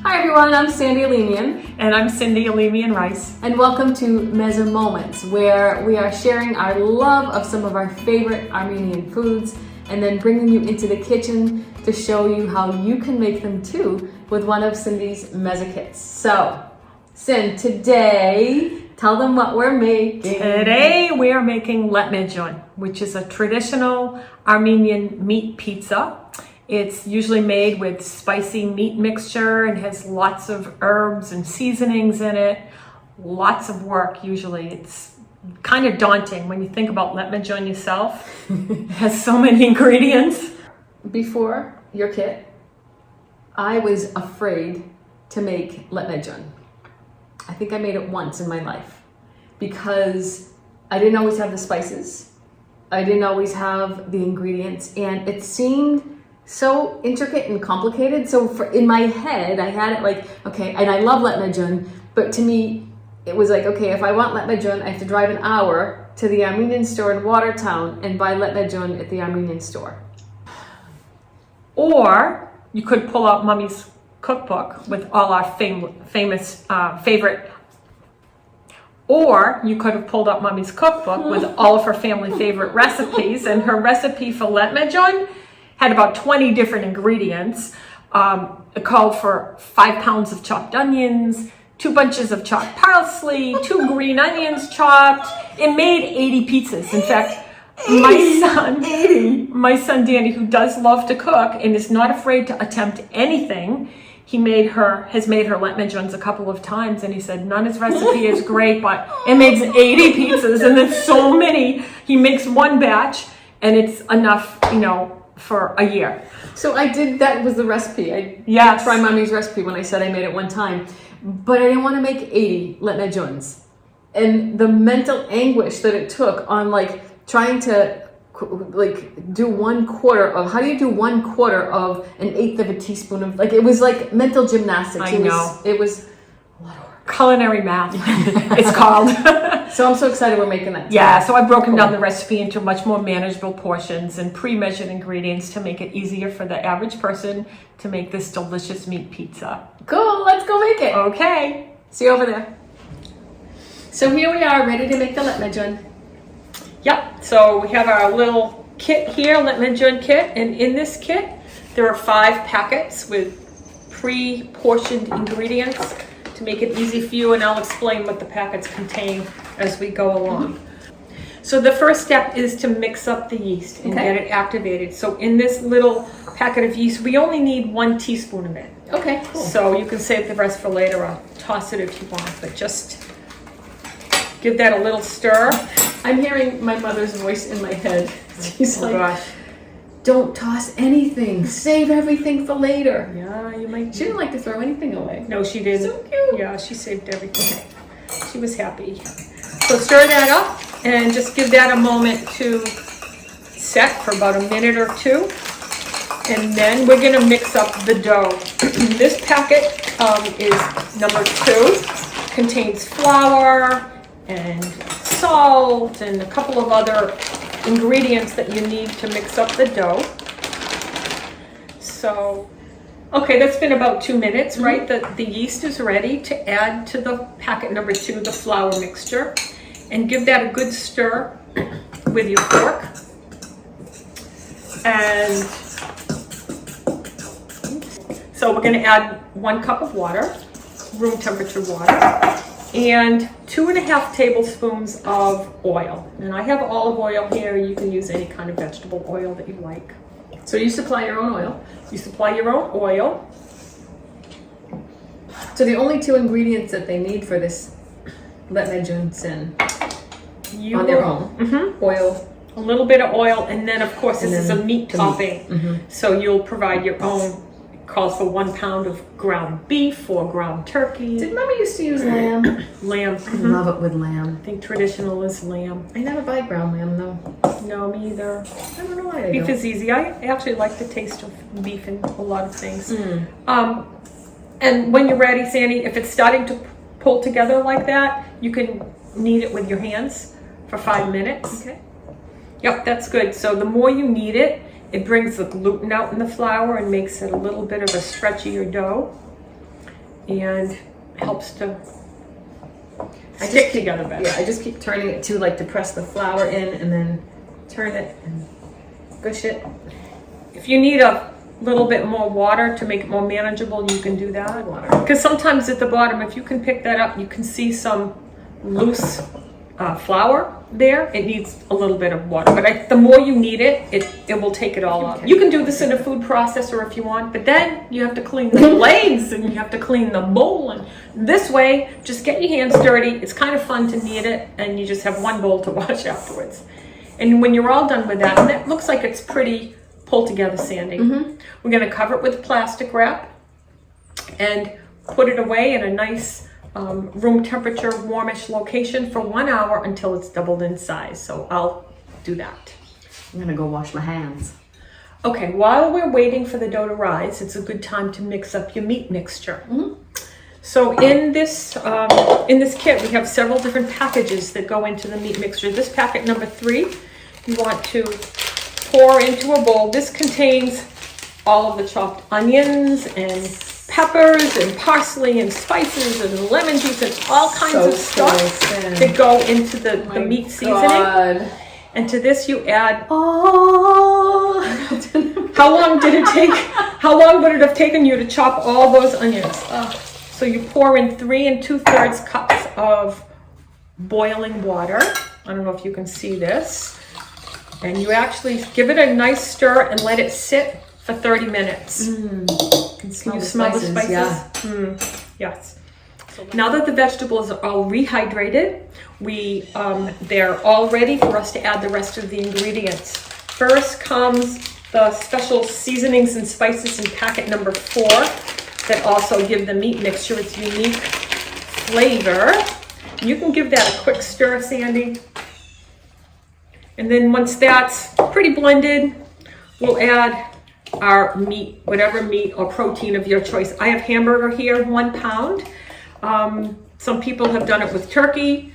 Hi everyone, I'm Sandy Armenian. And I'm Cindy Armenian Rice. And welcome to Mezze Moments, where we are sharing our love of some of our favorite Armenian foods and then bringing you into the kitchen to show you how you can make them too with one of Cindy's Mezze kits. So, Cindy, today, tell them what we're making. Today we are making Lahmejun, which is a traditional Armenian meat pizza. It's usually made with spicy meat mixture and has lots of herbs and seasonings in it. Lots of work usually. It's kind of daunting when you think about Lahmejun yourself. It has so many ingredients. Before your kit, I was afraid to make Lahmejun. I think I made it once in my life because I didn't always have the spices. I didn't always have the ingredients, and it seemed so intricate and complicated. So in my head, I had it like, okay, and I love Lahmejun, but to me, it was like, okay, if I want Lahmejun, I have to drive an hour to the Armenian store in Watertown and buy Lahmejun at the Armenian store. Or you could pull out Mommy's cookbook with all our famous favorite. Or you could have pulled up Mommy's cookbook with all of her family favorite recipes, and her recipe for Lahmejun had about 20 different ingredients. It called for 5 pounds of chopped onions, 2 bunches of chopped parsley, 2 green onions chopped. It made 80 pizzas. In fact, my son Danny, who does love to cook and is not afraid to attempt anything, has made her Lahmejuns a couple of times, and he said Nana's recipe is great, but it makes 80 pizzas, and it's so many. He makes one batch, and it's enough, for a year. So that was the recipe. I Yes. tried Mommy's recipe when I said I made it one time, but I didn't want to make 80 Lahmejuns. And the mental anguish that it took on trying to do 1/4 of, how do you do 1/4 of an eighth of a teaspoon of, it was like mental gymnastics. I know. It was a lot of work. Culinary math, it's called. So I'm so excited we're making that today. Yeah, so I've broken down the recipe into much more manageable portions and pre-measured ingredients to make it easier for the average person to make this delicious meat pizza. Cool, let's go make it. Okay. See you over there. So here we are, ready to make the Lahmejun. Yep, so we have our little kit here, Lahmejun kit, and in this kit there are 5 packets with pre-portioned ingredients to make it easy for you, and I'll explain what the packets contain as we go along. So the first step is to mix up the yeast and get it activated. So in this little packet of yeast, we only need 1 teaspoon of it. Okay, cool. So you can save the rest for later. I'll toss it if you want, but just give that a little stir. I'm hearing my mother's voice in my head. She's like, gosh. Don't toss anything. Save everything for later. Yeah, you might. She didn't like to throw anything away. No, she didn't. So cute. Yeah, she saved everything. She was happy. So stir that up and just give that a moment to set for about a minute or 2. And then we're gonna mix up the dough. This packet is number 2, contains flour and salt and a couple of other ingredients that you need to mix up the dough. So, okay, that's been about 2 minutes, right? The yeast is ready to add to the packet number 2, the flour mixture, and give that a good stir with your fork. And so we're gonna add 1 cup of water, room temperature water, and 2.5 tablespoons of oil. And I have olive oil here. You can use any kind of vegetable oil that you like. So you supply your own oil. You supply your own oil. So the only 2 ingredients that they need for this Lahmejun sin on their own, oil. A little bit of oil, and then of course this is a meat topping. So you'll provide your own. Calls for 1 pound of ground beef or ground turkey. Did Mommy used to use lamb? Lamb. I love it with lamb. I think traditional is lamb. I never buy ground lamb though. No, me either. I don't know why I Beef don't. is easy. I actually like the taste of beef in a lot of things. And when you're ready, Sandy, if it's starting to pull together like that, you can knead it with your hands for 5 minutes. Okay. Yep, that's good. So the more you knead it, it brings the gluten out in the flour and makes it a little bit of a stretchier dough. and helps to I stick just keep, together better. yeah, I just keep turning it too, like to press the flour in and then turn it and gush it. If you need a little bit more water to make it more manageable, you can do that. Water. Because sometimes at the bottom, if you can pick that up, you can see some loose flour there. It needs a little bit of water, but the more you need it, it will take it all up. You can do this in a food processor if you want, but then you have to clean the blades and you have to clean the bowl. And this way, just get your hands dirty. It's kind of fun to knead it, and you just have one bowl to wash afterwards. And when you're all done with that, and it looks like it's pretty pulled together sanding, we're going to cover it with plastic wrap and put it away in a nice room temperature, warmish location for 1 hour until it's doubled in size. So I'll do that. I'm gonna go wash my hands. Okay, while we're waiting for the dough to rise, it's a good time to mix up your meat mixture. So in this kit, we have several different packages that go into the meat mixture. This packet number 3, you want to pour into a bowl. This contains all of the chopped onions and peppers and parsley and spices and lemon juice and all kinds of stuff that go into the meat seasoning. And to this you add, how long did it take? How long would it have taken you to chop all those onions? So you pour in 3 2/3 cups of boiling water. I don't know if you can see this. And you actually give it a nice stir and let it sit for 30 minutes. Can you smell the spices? Yeah. Yes. Now that the vegetables are all rehydrated, they're all ready for us to add the rest of the ingredients. First comes the special seasonings and spices in packet number 4 that also give the meat mixture its unique flavor. You can give that a quick stir, Sandy. And then once that's pretty blended, we'll add our meat, whatever meat or protein of your choice. I have hamburger here, 1 pound. Some people have done it with turkey.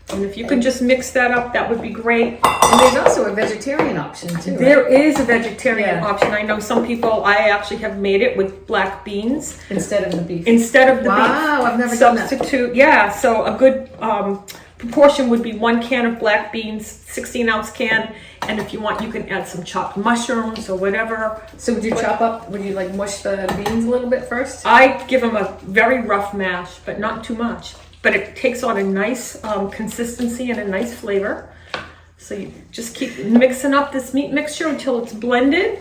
And if you can just mix that up, that would be great. And there's also a vegetarian option too. There is a vegetarian option. I know some people, I actually have made it with black beans. Instead of the beef. Instead of the beef. Wow, I've never done that. Substitute, yeah, so a good proportion would be 1 can of black beans, 16-ounce can, and if you want, you can add some chopped mushrooms or whatever. So would you would you like mush the beans a little bit first? I give them a very rough mash, but not too much. But it takes on a nice consistency and a nice flavor. So you just keep mixing up this meat mixture until it's blended.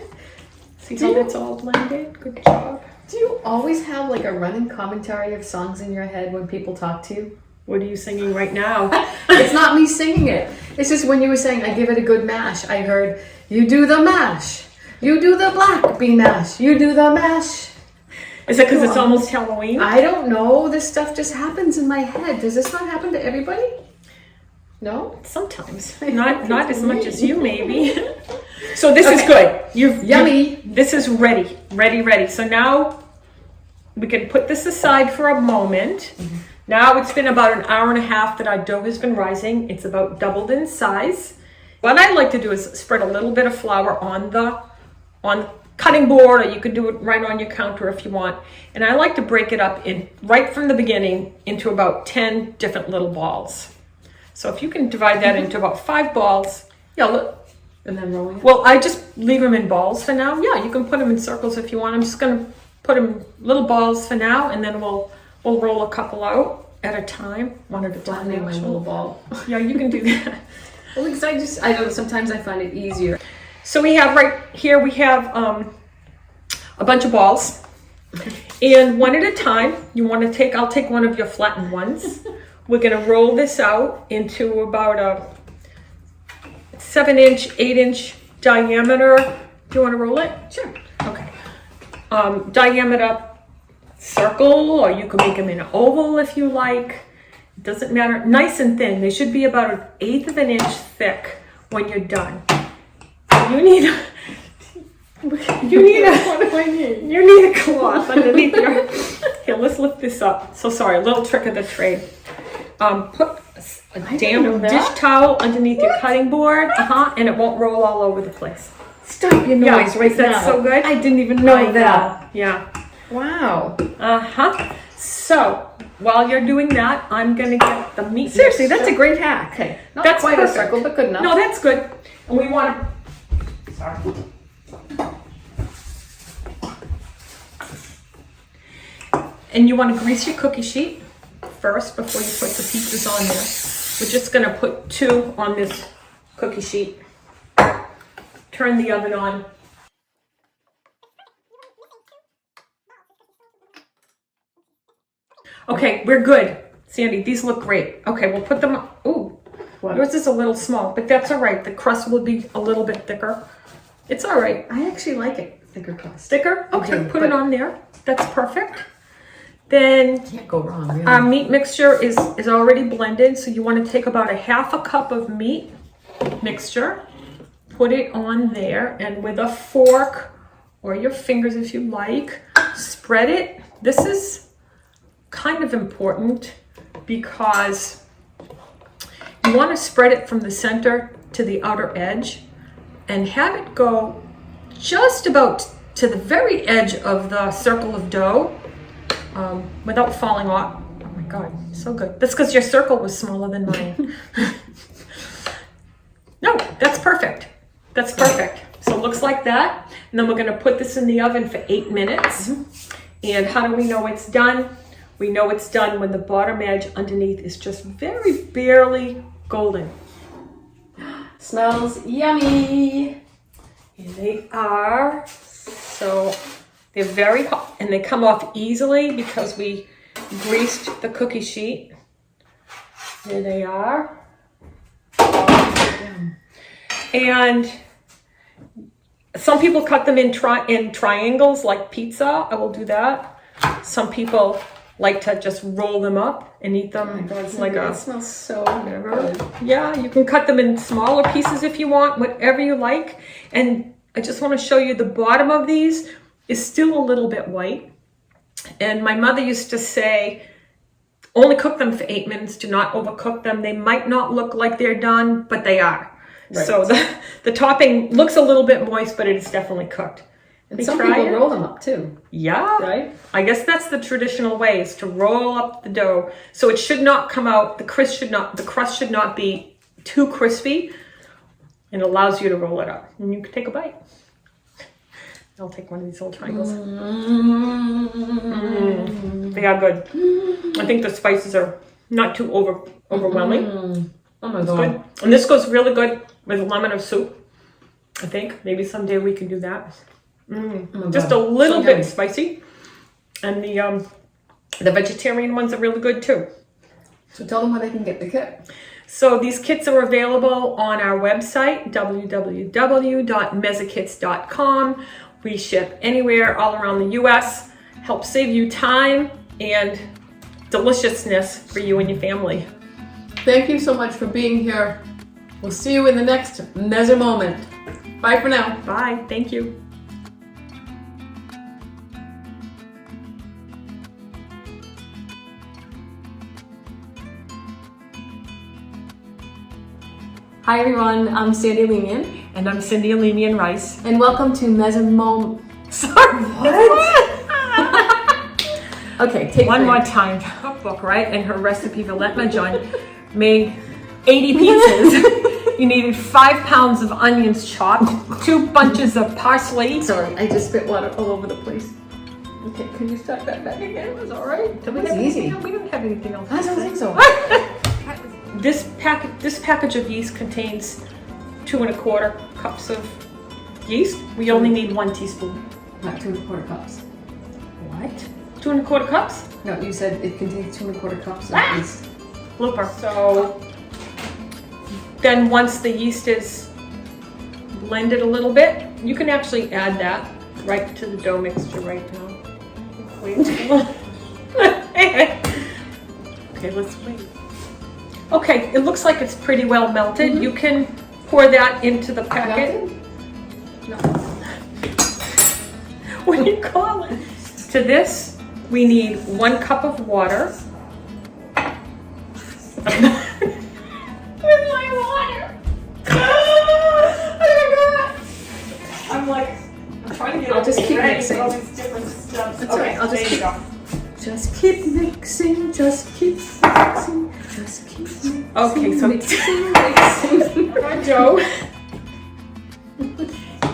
See how it's all blended? Good job. Do you always have like a running commentary of songs in your head when people talk to you? What are you singing right now? It's not me singing it. It's just when you were saying, I give it a good mash, I heard, you do the mash. You do the black bean mash. You do the mash. Is it because it's almost Halloween? I don't know. This stuff just happens in my head. Does this not happen to everybody? No? Sometimes. Not as much as you, maybe. So this is good. Yummy. This is ready. Ready. So now we can put this aside for a moment. Now it's been about 1.5 hours that our dough has been rising. It's about doubled in size. What I like to do is spread a little bit of flour on the cutting board, or you could do it right on your counter if you want. And I like to break it up right from the beginning into about 10 different little balls. So if you can divide that into about 5 balls. Yeah, and then rolling. Well, I just leave them in balls for now. Yeah, you can put them in circles if you want. I'm just going to put them little balls for now, and then we'll roll a couple out at a time, one at a time. My little ball. Yeah, you can do that. Well, because I know sometimes I find it easier. So we have right here, we have a bunch of balls, and one at a time. I'll take one of your flattened ones. We're gonna roll this out into about a 7-inch, 8-inch diameter. Do you want to roll it? Sure. Okay. Diameter circle, or you can make them in an oval if you like. It doesn't matter. Nice and thin. They should be about 1/8 of an inch thick when you're done. You need a cloth underneath your. Here, let's lift this up. So sorry, a little trick of the trade. Put a damp dish towel underneath your cutting board, and it won't roll all over the place. Stop your noise right now. That's so good. I didn't even know that. Yeah. Wow. Uh-huh. So, while you're doing that, I'm going to get the meat. Seriously, mixture. that's a great hack. Okay. Not That's quite perfect. a circle, but good enough. No, that's good. And we want to... Sorry. And you want to grease your cookie sheet first before you put the pieces on there. We're just going to put 2 on this cookie sheet. Turn the oven on. Okay, we're good. Sandy, these look great. Okay, we'll put them, ooh, yours is a little small, but that's all right. The crust will be a little bit thicker. It's all right. I actually like it, thicker crust. Thicker? Okay, do, put it on there. That's perfect. Then Can't go wrong, really. our meat mixture is already blended, so you want to take about 1/2 cup of meat mixture, put it on there, and with a fork or your fingers if you like, spread it. This is kind of important because you want to spread it from the center to the outer edge and have it go just about to the very edge of the circle of dough without falling off. Oh my God, so good. That's because your circle was smaller than mine. No, that's perfect. That's perfect. So it looks like that. And then we're going to put this in the oven for 8 minutes. And how do we know it's done? We know it's done when the bottom edge underneath is just very barely golden. Smells yummy. And they are. So they're very hot and they come off easily because we greased the cookie sheet. There they are. And some people cut them in triangles like pizza. I will do that. Some people like to just roll them up and eat them It smells so whatever. good. Yeah, you can cut them in smaller pieces if you want, whatever you like. And I just want to show you the bottom of these is still a little bit white. And my mother used to say, only cook them for 8 minutes. Do not overcook them. They might not look like they're done, but they are. Right. So the topping looks a little bit moist, but it is definitely cooked. And some people roll them up too. Yeah. Right? I guess that's the traditional way, is to roll up the dough. So it should not come out, the crust should not be too crispy. And it allows you to roll it up. And you can take a bite. I'll take one of these little triangles. They are good. I think the spices are not too overwhelming. Oh my It's God. good. And this goes really good with lemon or soup. I think maybe someday we can do that. Oh Just God. a little So bit yummy. spicy. And the vegetarian ones are really good too. So tell them where they can get the kit. So these kits are available on our website, www.mezzekits.com. We ship anywhere all around the US, help save you time and deliciousness for you and your family. Thank you so much for being here. We'll see you in the next Mezze moment. Bye for now. Bye, thank you. Hi everyone, I'm Sandy Lahmejun, And I'm Cindy Armenian Rice. and welcome to Mezze moment. Sorry, what? Okay, take One 3. more time. Cookbook, right? And her recipe for Lahmejun made 80 pizzas. You needed 5 pounds of onions chopped, 2 bunches of parsley. Sorry, I just spit water all over the place. Okay, can you start that back again? It was all right. That was easy. We don't have anything else. I don't think so. This package of yeast contains 2 1/4 cups of yeast. We only need 1 teaspoon. Not 2 1/4 cups. What? 2 1/4 cups? No, you said it contains 2 1/4 cups of yeast. Blooper. So then once the yeast is blended a little bit, you can actually add that right to the dough mixture right now. Wait. Okay, let's wait. Okay, it looks like it's pretty well melted. You can pour that into the packet. No. What do you call it? To this, we need 1 cup of water. Where's my water? I'm trying to get I'll just keep ready. mixing. all these different steps. That's all right. I'll just there you keep- go. Just keep mixing, just keep mixing, just keep mixing. Okay, so- mixing, mixing. Come on, Joe.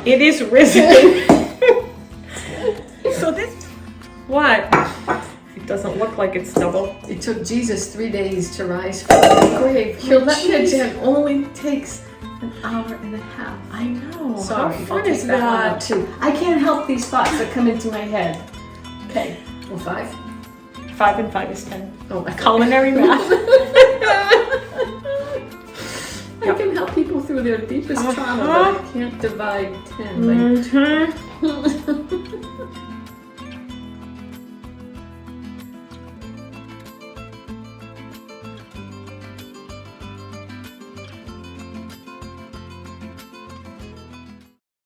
It is risen. So this, what? It doesn't look like it's double. It took Jesus 3 days to rise from the grave. Your Lahmejun only takes an hour and a half. I know. Sorry, How fun I'll take is that one out that? too. I can't help these thoughts that come into my head. Okay, well, 5. 5 and 5 is 10. Oh my Culinary math. I can help people through their deepest trauma, but I can't divide 10 by Mhm.